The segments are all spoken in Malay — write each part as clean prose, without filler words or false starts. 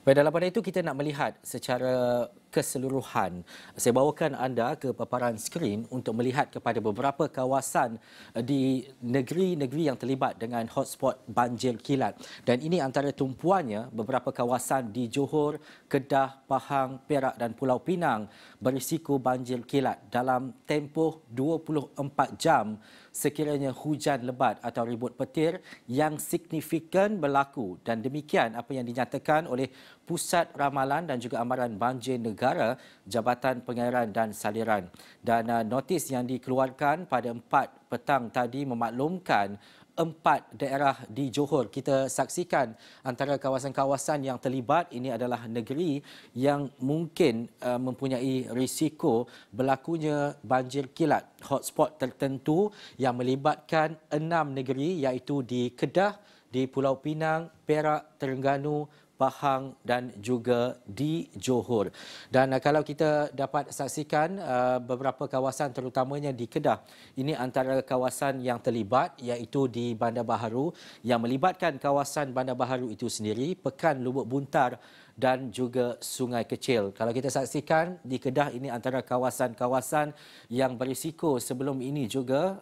Baik, dalam pada itu kita nak melihat secara keseluruhan. Saya bawakan anda ke paparan skrin untuk melihat kepada beberapa kawasan di negeri-negeri yang terlibat dengan hotspot banjir kilat. Dan ini antara tumpuannya beberapa kawasan di Johor, Kedah, Pahang, Perak dan Pulau Pinang berisiko banjir kilat dalam tempoh 24 jam sekiranya hujan lebat atau ribut petir yang signifikan berlaku, dan demikian apa yang dinyatakan oleh Pusat Ramalan dan juga Amaran Banjir Negara Jabatan Pengairan dan Saliran. Dan notis yang dikeluarkan pada 4 petang tadi memaklumkan 4 daerah di Johor. Kita saksikan antara kawasan-kawasan yang terlibat ini adalah negeri yang mungkin mempunyai risiko berlakunya banjir kilat. Hotspot tertentu yang melibatkan 6 negeri iaitu di Kedah, di Pulau Pinang, Perak, Terengganu, Pahang dan juga di Johor. Dan kalau kita dapat saksikan beberapa kawasan terutamanya di Kedah, ini antara kawasan yang terlibat iaitu di Bandar Baharu yang melibatkan kawasan Bandar Baharu itu sendiri, Pekan Lubuk Buntar dan juga Sungai Kecil. Kalau kita saksikan di Kedah, ini antara kawasan-kawasan yang berisiko sebelum ini juga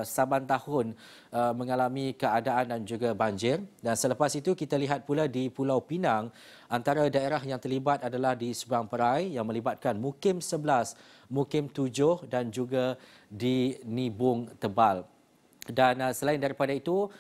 saban tahun mengalami keadaan dan juga banjir. Dan selepas itu kita lihat pula di Pulau Pinang, antara daerah yang terlibat adalah di Seberang Perai yang melibatkan Mukim 11, Mukim 7 dan juga di Nibung Tebal. Dan selain daripada itu,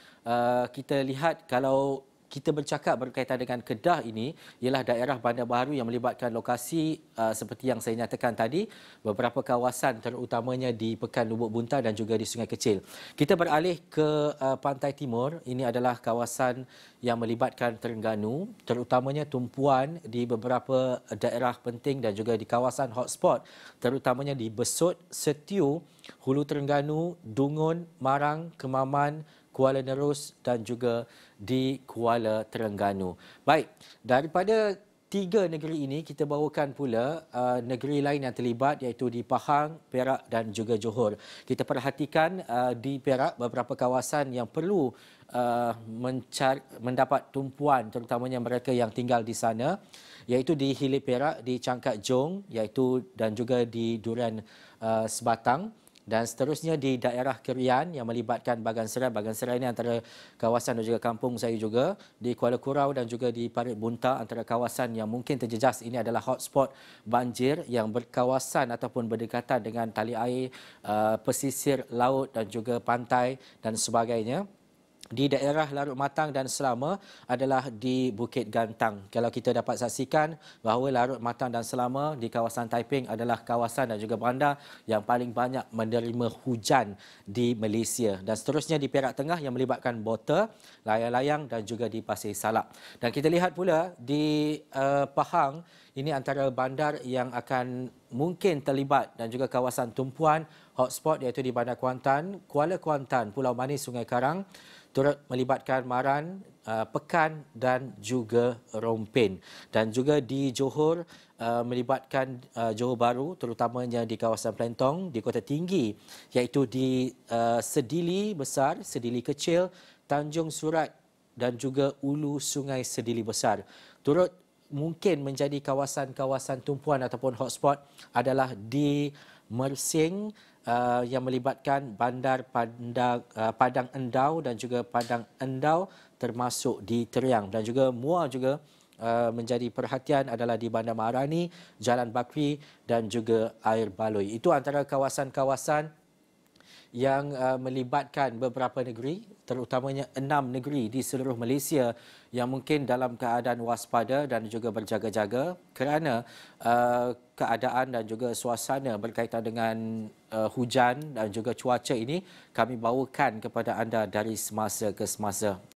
kita lihat kalau kita bercakap berkaitan dengan Kedah ini ialah daerah Bandar Baharu yang melibatkan lokasi seperti yang saya nyatakan tadi, beberapa kawasan terutamanya di Pekan Lubuk Buntar dan juga di Sungai Kecil. Kita beralih ke Pantai Timur. Ini adalah kawasan yang melibatkan Terengganu, terutamanya tumpuan di beberapa daerah penting dan juga di kawasan hotspot, terutamanya di Besut, Setiu, Hulu Terengganu, Dungun, Marang, Kemaman, Kuala Nerus dan juga di Kuala Terengganu. Baik, daripada 3 negeri ini kita bawakan pula negeri lain yang terlibat iaitu di Pahang, Perak dan juga Johor. Kita perhatikan di Perak beberapa kawasan yang perlu mendapat tumpuan terutamanya mereka yang tinggal di sana iaitu di Hilir Perak, di Cangkat Jong iaitu dan juga di Durian Sebatang. Dan seterusnya di daerah Kerian yang melibatkan Bagan Serai. Bagan Serai ini antara kawasan dan juga kampung saya juga. Di Kuala Kurau dan juga di Parit Bunta antara kawasan yang mungkin terjejas. Ini adalah hotspot banjir yang berkawasan ataupun berdekatan dengan tali air, pesisir laut dan juga pantai dan sebagainya. Di daerah Larut Matang dan Selama adalah di Bukit Gantang. Kalau kita dapat saksikan bahawa Larut Matang dan Selama di kawasan Taiping adalah kawasan dan juga bandar yang paling banyak menerima hujan di Malaysia. Dan seterusnya di Perak Tengah yang melibatkan Bota, Layang-Layang dan juga di Pasir Salak. Dan kita lihat pula di Pahang, ini antara bandar yang akan mungkin terlibat dan juga kawasan tumpuan hotspot iaitu di Bandar Kuantan, Kuala Kuantan, Pulau Manis, Sungai Karang, turut melibatkan Maran, Pekan dan juga Rompin. Dan juga di Johor melibatkan Johor Bahru terutamanya di kawasan Plentong, di Kota Tinggi iaitu di Sedili Besar, Sedili Kecil, Tanjung Surat dan juga Ulu Sungai Sedili Besar. Turut mungkin menjadi kawasan-kawasan tumpuan ataupun hotspot adalah di Mersing yang melibatkan bandar Padang Endau dan juga Padang Endau termasuk di Teriang. Dan juga Muar juga menjadi perhatian adalah di Bandar Maharani, Jalan Bakri dan juga Air Baloi. Itu antara kawasan-kawasan yang melibatkan beberapa negeri, terutamanya 6 negeri di seluruh Malaysia yang mungkin dalam keadaan waspada dan juga berjaga-jaga kerana keadaan dan juga suasana berkaitan dengan hujan dan juga cuaca ini kami bawakan kepada anda dari semasa ke semasa.